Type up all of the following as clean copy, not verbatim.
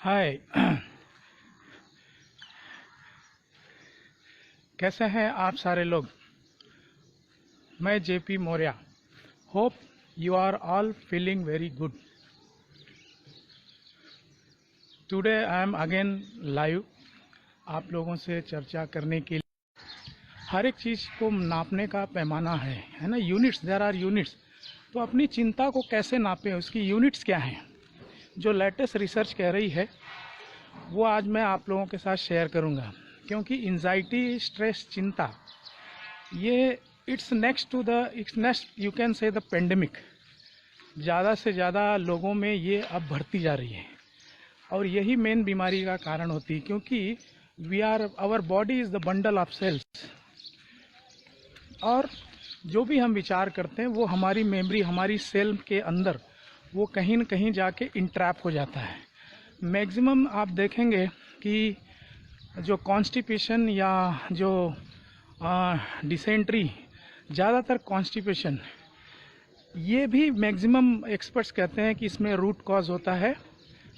हाय। कैसे हैं आप सारे लोग। मैं JP Maurya. Hope you are all feeling very good. Today I am again live आप लोगों से चर्चा करने के लिए। हर एक चीज़ को नापने का पैमाना है ना। Units, there are units. तो अपनी चिंता को कैसे नापें, उसकी यूनिट्स क्या हैं, जो लेटेस्ट रिसर्च कह रही है वो आज मैं आप लोगों के साथ शेयर करूंगा। क्योंकि एंजाइटी, स्ट्रेस, चिंता, ये it's next you can say the pandemic. ज़्यादा से ज़्यादा लोगों में ये अब बढ़ती जा रही है और यही मेन बीमारी का कारण होती है। क्योंकि our body is the bundle of cells, और जो भी हम विचार करते हैं वो हमारी मेमोरी, हमारी सेल के अंदर वो कहीं न कहीं जाके इंट्रैप हो जाता है। मैक्सिमम आप देखेंगे कि जो कॉन्स्टिपेशन या जो डिसेंट्री, ज़्यादातर कॉन्स्टिपेशन, ये भी मैक्सिमम एक्सपर्ट्स कहते हैं कि इसमें रूट कॉज होता है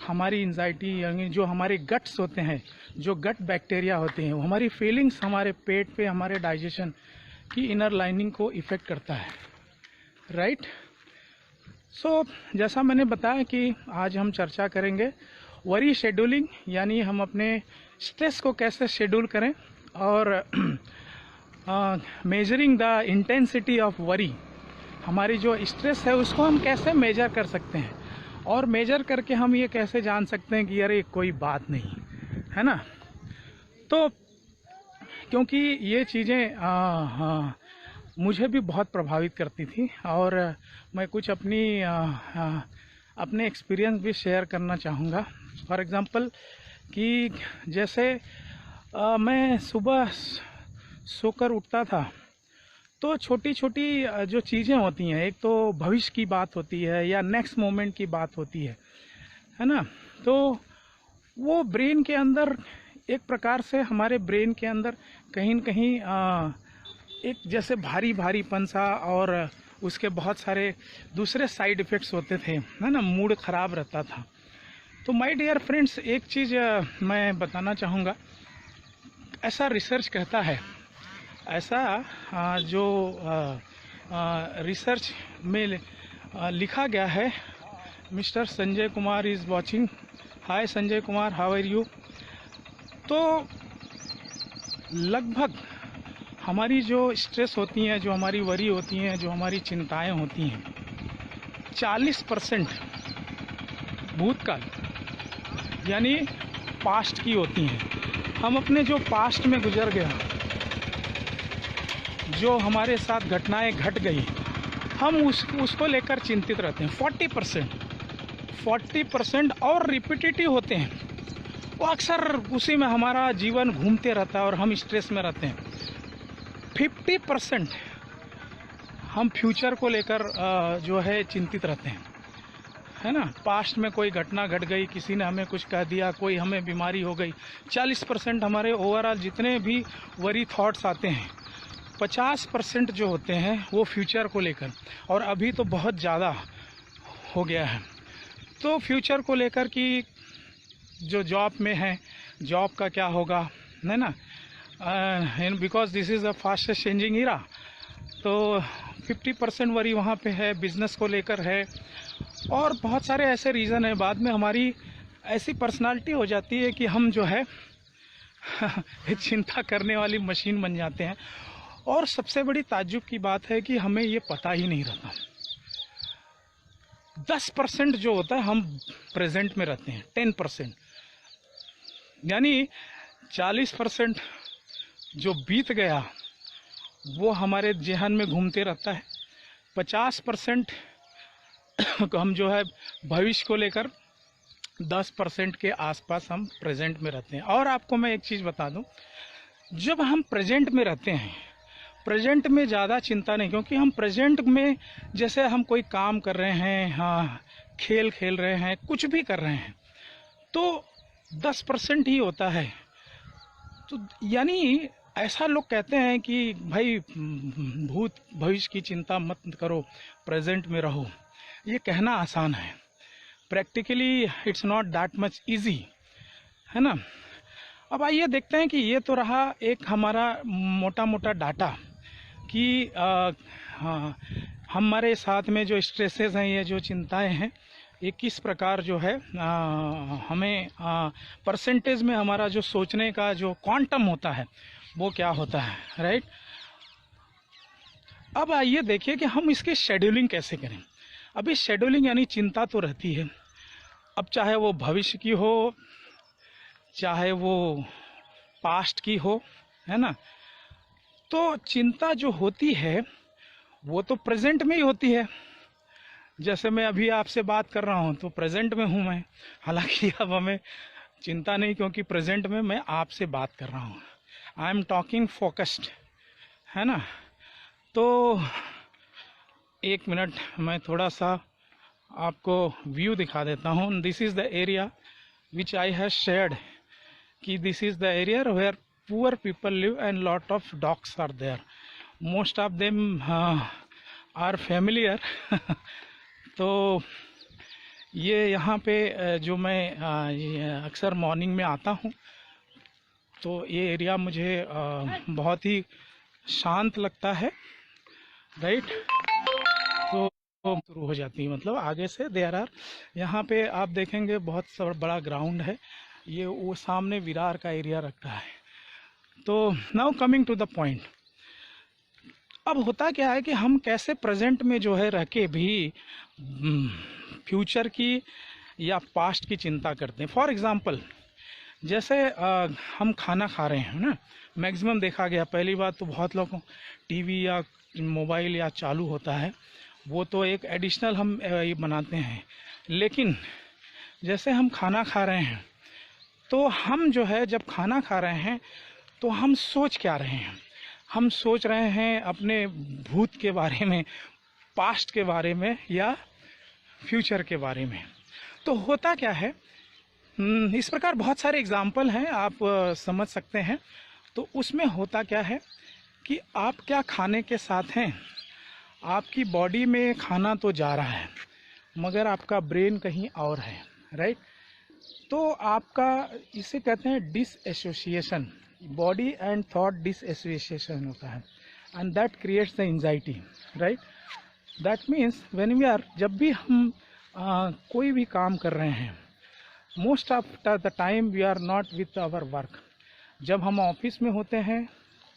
हमारी एंजाइटी, यानी जो हमारे गट्स होते हैं, जो गट बैक्टीरिया होते हैं, वो हमारी फीलिंग्स, हमारे पेट पे, हमारे डाइजेशन की इनर लाइनिंग को इफ़ेक्ट करता है, राइट। सो जैसा मैंने बताया कि आज हम चर्चा करेंगे वरी शेड्यूलिंग, यानी हम अपने स्ट्रेस को कैसे शेड्यूल करें, और measuring the intensity of worry, हमारी जो स्ट्रेस है उसको हम कैसे मेजर कर सकते हैं, और मेजर करके हम ये कैसे जान सकते हैं कि अरे कोई बात नहीं है ना। तो क्योंकि ये चीज़ें मुझे भी बहुत प्रभावित करती थी, और मैं कुछ अपने एक्सपीरियंस भी शेयर करना चाहूँगा। फॉर एग्ज़ाम्पल कि जैसे मैं सुबह सोकर उठता था तो छोटी छोटी जो चीज़ें होती हैं, एक तो भविष्य की बात होती है या नेक्स्ट मोमेंट की बात होती है ना। तो वो ब्रेन के अंदर एक प्रकार से, हमारे ब्रेन के अंदर कहीं न कहीं एक जैसे भारी भारीपन सा, और उसके बहुत सारे दूसरे साइड इफ़ेक्ट्स होते थे, है ना। मूड ख़राब रहता था। तो माय डियर फ्रेंड्स, एक चीज़ मैं बताना चाहूँगा। ऐसा रिसर्च कहता है, ऐसा जो रिसर्च में लिखा गया है, Mister Sanjay Kumar is watching. Hi Sanjay Kumar, how are you. तो लगभग हमारी जो स्ट्रेस होती हैं, जो हमारी वरी होती हैं, जो हमारी चिंताएं होती हैं, 40% भूतकाल यानी पास्ट की होती हैं। हम अपने जो पास्ट में गुजर गया, जो हमारे साथ घटनाएं घट गई, हम उसको लेकर चिंतित रहते हैं। 40% और रिपीटेटिव होते हैं, वो अक्सर उसी में हमारा जीवन घूमते रहता है और हम स्ट्रेस में रहते हैं। 50% हम फ्यूचर को लेकर जो है चिंतित रहते हैं, है ना। पास्ट में कोई घटना घट गई, किसी ने हमें कुछ कह दिया, कोई हमें बीमारी हो गई। 40% हमारे ओवरऑल जितने भी वरी थॉट्स आते हैं, 50% जो होते हैं वो फ्यूचर को लेकर, और अभी तो बहुत ज़्यादा हो गया है। तो फ्यूचर को लेकर कि जो जॉब में है, जॉब का क्या होगा, है ना, because this is the fastest changing era. तो 50% वरी वहाँ पे है, बिजनेस को लेकर है, और बहुत सारे ऐसे रीज़न है। बाद में हमारी ऐसी पर्सनालिटी हो जाती है कि हम जो है चिंता करने वाली मशीन बन जाते हैं। और सबसे बड़ी ताज्जुब की बात है कि हमें ये पता ही नहीं रहता। 10% जो होता है हम प्रेजेंट में रहते हैं, 10%, यानी 40% जो बीत गया वो हमारे जेहन में घूमते रहता है। 50% हम जो है भविष्य को लेकर, 10% के आसपास हम प्रेजेंट में रहते हैं। और आपको मैं एक चीज़ बता दूं, जब हम प्रेजेंट में रहते हैं, प्रेजेंट में ज़्यादा चिंता नहीं, क्योंकि हम प्रेजेंट में जैसे हम कोई काम कर रहे हैं, हाँ, खेल खेल रहे हैं, कुछ भी कर रहे हैं, तो 10% ही होता है। तो यानी ऐसा लोग कहते हैं कि भाई भूत भविष्य की चिंता मत करो, प्रेजेंट में रहो। ये कहना आसान है, practically it's not that much easy. है ना। अब आइए देखते हैं कि ये तो रहा एक हमारा मोटा मोटा डाटा कि हाँ, हमारे साथ में जो स्ट्रेसेस हैं, ये जो चिंताएं हैं, ये किस प्रकार जो है हमें परसेंटेज में हमारा जो सोचने का जो क्वांटम होता है वो क्या होता है, राइट। अब आइए देखिए कि हम इसकी शेड्यूलिंग कैसे करें। अभी शेड्यूलिंग यानी चिंता तो रहती है, अब चाहे वो भविष्य की हो, चाहे वो पास्ट की हो, है ना। तो चिंता जो होती है वो तो प्रेजेंट में ही होती है। जैसे मैं अभी आपसे बात कर रहा हूँ तो प्रेजेंट में हूँ मैं, हालांकि अब हमें चिंता नहीं, क्योंकि प्रेजेंट में मैं आपसे बात कर रहा हूँ, आई एम टॉकिंग फोकस्ड, है ना। तो एक मिनट मैं थोड़ा सा आपको व्यू दिखा देता हूँ। This is the area which I have shared कि this is the area where poor people live and lot of dogs are there, most of them are familiar. तो ये यहाँ पे जो मैं अक्सर मॉर्निंग में आता हूँ तो ये एरिया मुझे बहुत ही शांत लगता है, राइट। तो शुरू हो जाती है, मतलब आगे से देयर आर, यहाँ पे आप देखेंगे बहुत बड़ा ग्राउंड है, ये वो सामने विरार का एरिया रखता है। तो now coming to the point, अब होता क्या है कि हम कैसे प्रेजेंट में जो है रह के भी फ्यूचर की या पास्ट की चिंता करते हैं। फॉर एग्जांपल जैसे हम खाना खा रहे हैं ना, मैक्सिमम देखा गया, पहली बात तो बहुत लोगों टीवी या मोबाइल या चालू होता है, वो तो एक एडिशनल हम ये बनाते हैं। लेकिन जैसे हम खाना खा रहे हैं तो हम जो है जब खाना खा रहे हैं तो हम सोच क्या रहे हैं, हम सोच रहे हैं अपने भूत के बारे में, पास्ट के बारे में या फ्यूचर के बारे में। तो होता क्या है, इस प्रकार बहुत सारे एग्जाम्पल हैं, आप समझ सकते हैं। तो उसमें होता क्या है कि आप क्या खाने के साथ हैं, आपकी बॉडी में खाना तो जा रहा है मगर आपका ब्रेन कहीं और है, राइट। तो आपका इसे कहते हैं dissociation, body and thought dissociation होता है, and that creates the anxiety, right. That means when we are, जब भी हम कोई भी काम कर रहे हैं, most of the time we are not with our work. जब हम ऑफिस में होते हैं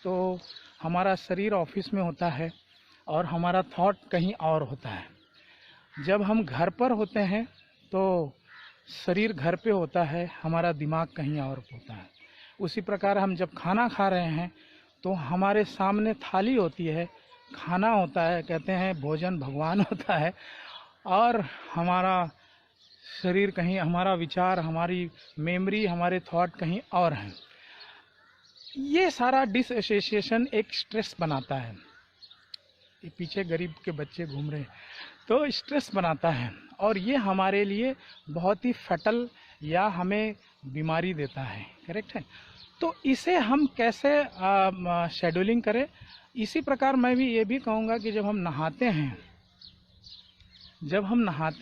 तो हमारा शरीर ऑफिस में होता है और हमारा थॉट कहीं और होता है। जब हम घर पर होते हैं तो शरीर घर पे होता है, हमारा दिमाग कहीं और होता है। उसी प्रकार हम जब खाना खा रहे हैं तो हमारे सामने थाली होती है, खाना होता है, कहते हैं भोजन भगवान होता है, और हमारा शरीर कहीं, हमारा विचार, हमारी मेमोरी, हमारे थॉट कहीं और हैं। ये सारा डिसएसोसिएशन एक स्ट्रेस बनाता है। ये पीछे गरीब के बच्चे घूम रहे हैं, तो स्ट्रेस बनाता है और ये हमारे लिए बहुत ही फैटल या हमें बीमारी देता है, करेक्ट है। तो इसे हम कैसे शेड्यूलिंग करें। इसी प्रकार मैं भी ये भी कहूँगा कि जब हम नहाते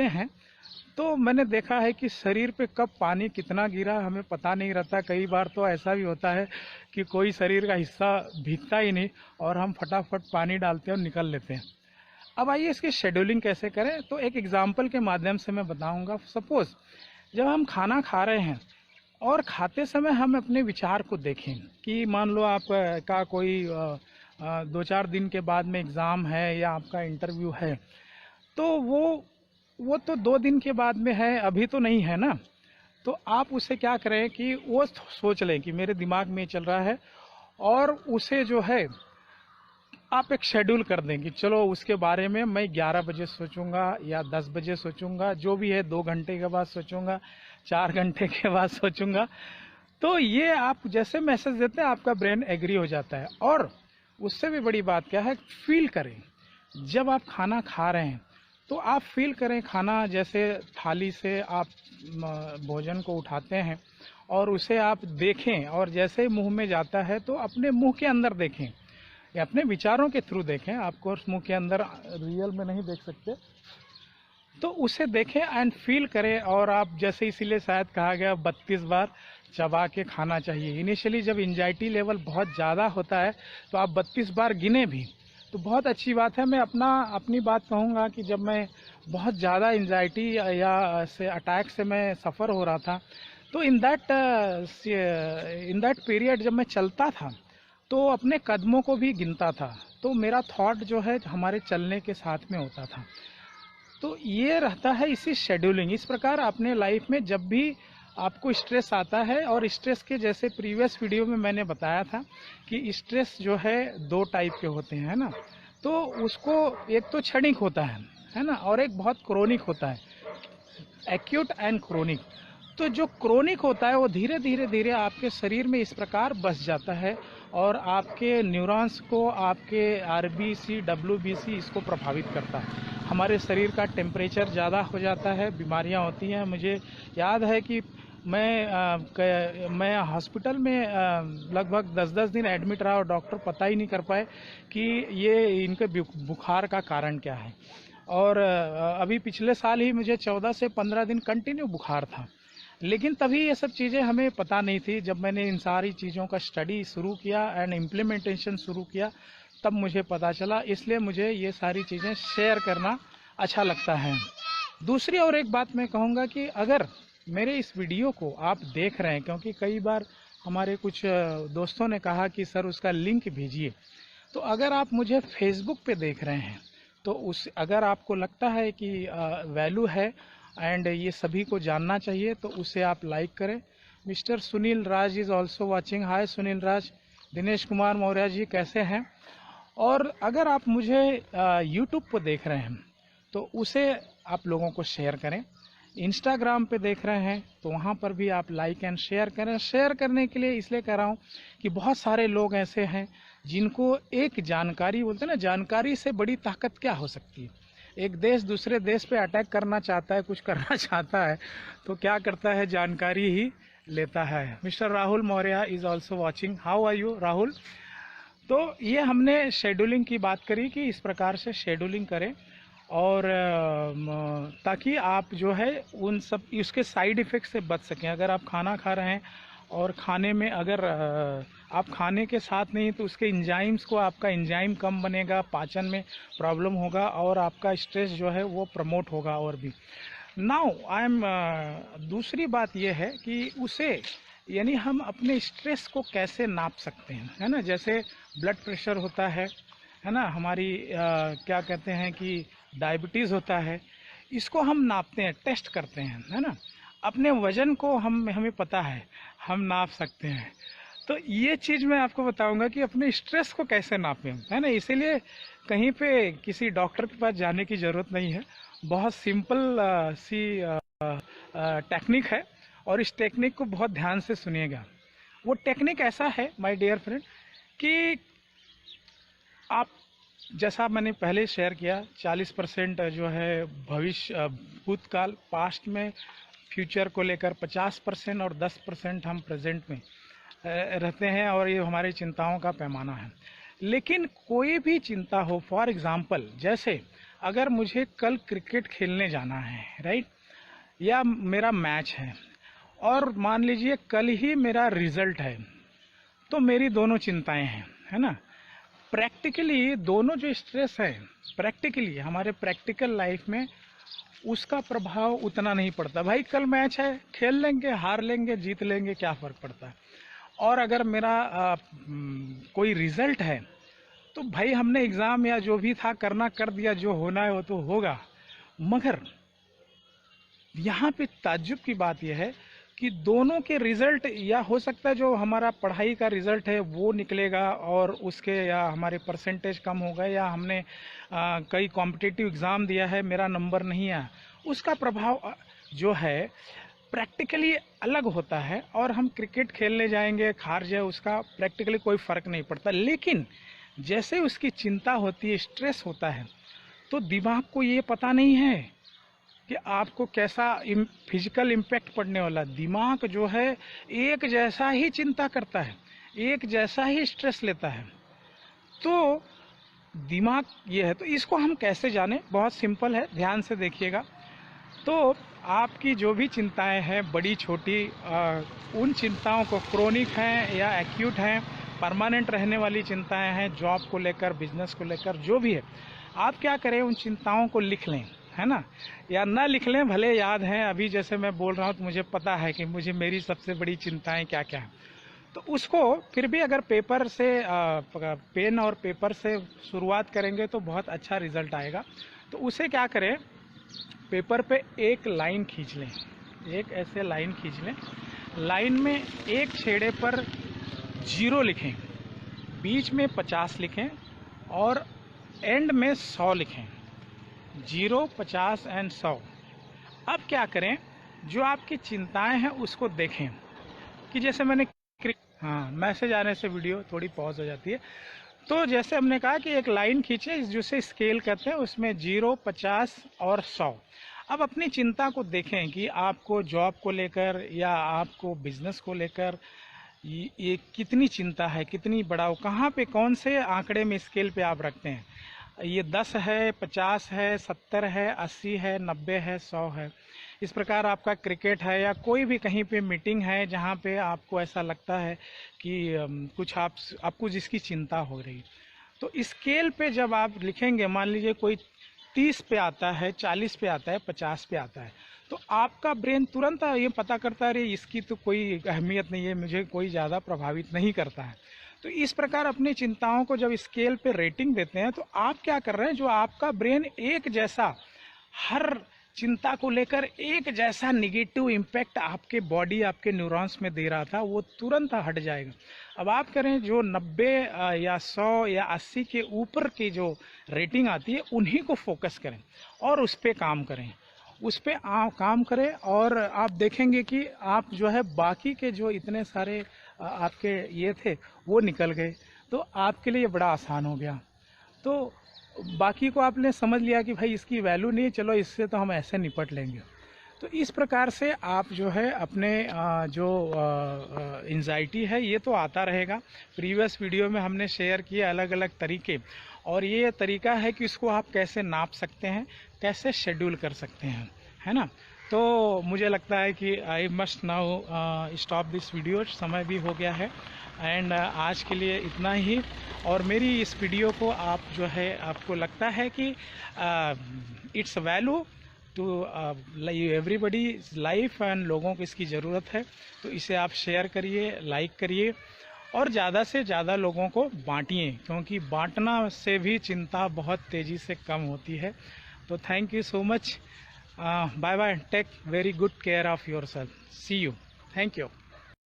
हैं तो मैंने देखा है कि शरीर पे कब पानी कितना गिरा हमें पता नहीं रहता। कई बार तो ऐसा भी होता है कि कोई शरीर का हिस्सा भीगता ही नहीं और हम फटाफट पानी डालते हैं और निकल लेते हैं। अब आइए इसकी शेड्यूलिंग कैसे करें, तो एक एग्जाम्पल के माध्यम से मैं बताऊंगा। सपोज जब हम खाना खा रहे हैं और खाते समय हम अपने विचार को देखें कि मान लो आप का कोई 2-4 दिन के बाद में एग्ज़ाम है या आपका इंटरव्यू है, तो वो तो 2 दिन के बाद में है, अभी तो नहीं है ना। तो आप उसे क्या करें कि वो सोच लें कि मेरे दिमाग में चल रहा है, और उसे जो है आप एक शेड्यूल कर दें कि चलो उसके बारे में मैं 11 बजे सोचूंगा या 10 बजे सोचूंगा, जो भी है 2 घंटे के बाद सोचूंगा, 4 घंटे के बाद सोचूंगा। तो ये आप जैसे मैसेज देते हैं आपका ब्रेन एग्री हो जाता है। और उससे भी बड़ी बात क्या है, फील करें। जब आप खाना खा रहे हैं तो आप फील करें, खाना जैसे थाली से आप भोजन को उठाते हैं और उसे आप देखें, और जैसे मुंह में जाता है तो अपने मुंह के अंदर देखें या अपने विचारों के थ्रू देखें। आपको मुंह के अंदर रियल में नहीं देख सकते, तो उसे देखें एंड फील करें। और आप जैसे इसीलिए शायद कहा गया 32 बार चबा के खाना चाहिए। इनिशियली जब एंजाइटी लेवल बहुत ज़्यादा होता है तो आप 32 बार गिने भी तो बहुत अच्छी बात है। मैं अपनी बात कहूँगा कि जब मैं बहुत ज़्यादा एंजाइटी या से अटैक से मैं सफ़र हो रहा था, तो इन दैट पीरियड जब मैं चलता था तो अपने कदमों को भी गिनता था। तो मेरा थॉट जो है हमारे चलने के साथ में होता था। तो ये रहता है इसी शेड्यूलिंग। इस प्रकार अपने लाइफ में जब भी आपको स्ट्रेस आता है, और स्ट्रेस के जैसे प्रीवियस वीडियो में मैंने बताया था कि स्ट्रेस जो है 2 टाइप के होते हैं, है ना। तो उसको एक तो क्षणिक होता है ना, और एक बहुत क्रोनिक होता है, एक्यूट एंड क्रोनिक। तो जो क्रोनिक होता है वो धीरे धीरे धीरे आपके शरीर में इस प्रकार बस जाता है और आपके न्यूरॉन्स को, आपके आरबीसी डब्ल्यूबीसी इसको प्रभावित करता है। हमारे शरीर का टेम्परेचर ज़्यादा हो जाता है, बीमारियां होती हैं। मुझे याद है कि मैं हॉस्पिटल में लगभग 10-10 दिन एडमिट रहा और डॉक्टर पता ही नहीं कर पाए कि ये इनके बुखार का कारण क्या है। और अभी पिछले साल ही मुझे 14 से 15 दिन कंटिन्यू बुखार था, लेकिन तभी ये सब चीज़ें हमें पता नहीं थी। जब मैंने इन सारी चीज़ों का स्टडी शुरू किया एंड इम्प्लीमेंटेशन शुरू किया तब मुझे पता चला। इसलिए मुझे ये सारी चीज़ें शेयर करना अच्छा लगता है। दूसरी और एक बात मैं कहूँगा कि अगर मेरे इस वीडियो को आप देख रहे हैं, क्योंकि कई बार हमारे कुछ दोस्तों ने कहा कि सर उसका लिंक भेजिए, तो अगर आप मुझे फेसबुक पे देख रहे हैं तो अगर आपको लगता है कि वैल्यू है एंड ये सभी को जानना चाहिए तो उसे आप लाइक करें। Mister Sunil Raj is also watching. Hi Sunil Raj. Dinesh Kumar Maurya ji कैसे हैं। और अगर आप मुझे यूट्यूब पर देख रहे हैं तो उसे आप लोगों को शेयर करें। इंस्टाग्राम पे देख रहे हैं तो वहाँ पर भी आप लाइक एंड शेयर करें। शेयर करने के लिए इसलिए कह रहा हूँ कि बहुत सारे लोग ऐसे हैं जिनको एक जानकारी, बोलते हैं ना, जानकारी से बड़ी ताकत क्या हो सकती है। एक देश दूसरे देश पे अटैक करना चाहता है, कुछ करना चाहता है, तो क्या करता है, जानकारी ही लेता है। Mister Rahul Maurya is also watching. How are you Rahul. तो ये हमने शेड्यूलिंग की बात करी कि इस प्रकार से शेड्यूलिंग करें और ताकि आप जो है उन सब इसके साइड इफ़ेक्ट से बच सकें। अगर आप खाना खा रहे हैं और खाने में अगर आप खाने के साथ नहीं तो उसके एंजाइम्स को, आपका एंजाइम कम बनेगा, पाचन में प्रॉब्लम होगा और आपका स्ट्रेस जो है वो प्रमोट होगा। और भी नाउ दूसरी बात यह है कि उसे यानी हम अपने स्ट्रेस को कैसे नाप सकते हैं, है ना। जैसे ब्लड प्रेशर होता है ना, हमारी क्या कहते हैं कि डायबिटीज़ होता है, इसको हम नापते हैं, टेस्ट करते हैं, है ना। अपने वजन को हमें पता है, हम नाप सकते हैं। तो ये चीज़ मैं आपको बताऊंगा कि अपने स्ट्रेस को कैसे नापें, है ना। इसीलिए कहीं पे किसी डॉक्टर के पास जाने की ज़रूरत नहीं है। बहुत सिंपल सी टेक्निक है और इस टेक्निक को बहुत ध्यान से सुनिएगा। वो टेक्निक ऐसा है माय डियर फ्रेंड कि आप, जैसा मैंने पहले शेयर किया, 40% जो है भविष्य, भूतकाल, पास्ट में, फ्यूचर को लेकर 50% और 10% हम प्रेजेंट में रहते हैं और ये हमारी चिंताओं का पैमाना है। लेकिन कोई भी चिंता हो, फॉर एग्जांपल जैसे अगर मुझे कल क्रिकेट खेलने जाना है, राइट, या मेरा मैच है और मान लीजिए कल ही मेरा रिजल्ट है, तो मेरी दोनों चिंताएं हैं, है ना। प्रैक्टिकली दोनों जो स्ट्रेस है, प्रैक्टिकली हमारे प्रैक्टिकल लाइफ में उसका प्रभाव उतना नहीं पड़ता। भाई कल मैच है, खेल लेंगे, हार लेंगे, जीत लेंगे, क्या फ़र्क पड़ता है। और अगर मेरा कोई रिजल्ट है तो भाई हमने एग्ज़ाम या जो भी था करना कर दिया, जो होना है वो तो होगा। मगर यहाँ पे ताज्जुब की बात यह है कि दोनों के रिजल्ट, या हो सकता है जो हमारा पढ़ाई का रिजल्ट है वो निकलेगा और उसके या हमारे परसेंटेज कम हो गए, या हमने कई कॉम्पिटिटिव एग्ज़ाम दिया है, मेरा नंबर नहीं आया, उसका प्रभाव जो है प्रैक्टिकली अलग होता है। और हम क्रिकेट खेलने जाएंगे, हार जाए, उसका प्रैक्टिकली कोई फ़र्क नहीं पड़ता। लेकिन जैसे उसकी चिंता होती है, स्ट्रेस होता है, तो दिमाग को ये पता नहीं है कि आपको कैसा फिजिकल इम्पैक्ट पड़ने वाला। दिमाग जो है एक जैसा ही चिंता करता है, एक जैसा ही स्ट्रेस लेता है। तो दिमाग ये है, तो इसको हम कैसे जाने, बहुत सिंपल है, ध्यान से देखिएगा। तो आपकी जो भी चिंताएं हैं बड़ी छोटी, उन चिंताओं को, क्रोनिक हैं या एक्यूट हैं, परमानेंट रहने वाली चिंताएं हैं, जॉब को लेकर, बिजनेस को लेकर, जो भी है, आप क्या करें, उन चिंताओं को लिख लें, है ना, या ना लिख लें, भले याद हैं। अभी जैसे मैं बोल रहा हूँ तो मुझे पता है कि मुझे मेरी सबसे बड़ी चिंताएं क्या क्या हैं, तो उसको फिर भी अगर पेपर से, पेन और पेपर से शुरुआत करेंगे तो बहुत अच्छा रिजल्ट आएगा। तो उसे क्या करें, पेपर पे एक लाइन खींच लें, एक ऐसे लाइन खींच लें, लाइन में एक छेड़े पर 0 लिखें, बीच में 50 लिखें और एंड में 100 लिखें। 0, 50 एंड 100। अब क्या करें, जो आपकी चिंताएं हैं उसको देखें कि जैसे मैंने, हाँ, मैसेज आने से वीडियो थोड़ी पॉज हो जाती है। तो जैसे हमने कहा कि एक लाइन खींचे, जिसे स्केल करते हैं, उसमें 0, 50 और 100। अब अपनी चिंता को देखें कि आपको जॉब को लेकर या आपको बिजनेस को लेकर ये कितनी चिंता है, कितनी बड़ा, कहाँ पे, कौन से आंकड़े में, स्केल पे आप रखते हैं। ये 10 है, 50 है, 70 है, 80 है, 90 है, 100 है। इस प्रकार आपका क्रिकेट है या कोई भी कहीं पे मीटिंग है जहाँ पे आपको ऐसा लगता है कि कुछ आपको जिसकी चिंता हो रही, तो स्केल पे जब आप लिखेंगे, मान लीजिए कोई 30 पे आता है, 40 पे आता है, 50 पे आता है, तो आपका ब्रेन तुरंत ये पता करता है, अरे इसकी तो कोई अहमियत नहीं है, मुझे कोई ज़्यादा प्रभावित नहीं करता है। तो इस प्रकार अपनी चिंताओं को जब स्केल पे रेटिंग देते हैं, तो आप क्या कर रहे हैं, जो आपका ब्रेन एक जैसा हर चिंता को लेकर एक जैसा निगेटिव इम्पैक्ट आपके बॉडी, आपके न्यूरॉन्स में दे रहा था, वो तुरंत हट जाएगा। अब आप करें, जो 90 या 100 या 80 के ऊपर की जो रेटिंग आती है, उन्हीं को फोकस करें और उस पर काम करें, उस पर काम करें, और आप देखेंगे कि आप जो है बाकी के जो इतने सारे आपके ये थे वो निकल गए, तो आपके लिए बड़ा आसान हो गया। तो बाकी को आपने समझ लिया कि भाई इसकी वैल्यू नहीं है, चलो इससे तो हम ऐसे निपट लेंगे। तो इस प्रकार से आप जो है अपने जो एंजाइटी है, ये तो आता रहेगा। प्रीवियस वीडियो में हमने शेयर किए अलग अलग तरीके, और ये तरीका है कि इसको आप कैसे नाप सकते हैं, कैसे शेड्यूल कर सकते हैं, है ना। तो मुझे लगता है कि I must now stop this video, समय भी हो गया है, एंड आज के लिए इतना ही। और मेरी इस वीडियो को आप जो है, आपको लगता है कि it's value to everybody life and लोगों को इसकी ज़रूरत है, तो इसे आप शेयर करिए, लाइक करिए और ज़्यादा से ज़्यादा लोगों को बांटिए, क्योंकि बांटना से भी चिंता बहुत तेज़ी से कम होती है। तो thank you so much, bye bye, take very good care of your self, see you, thank you.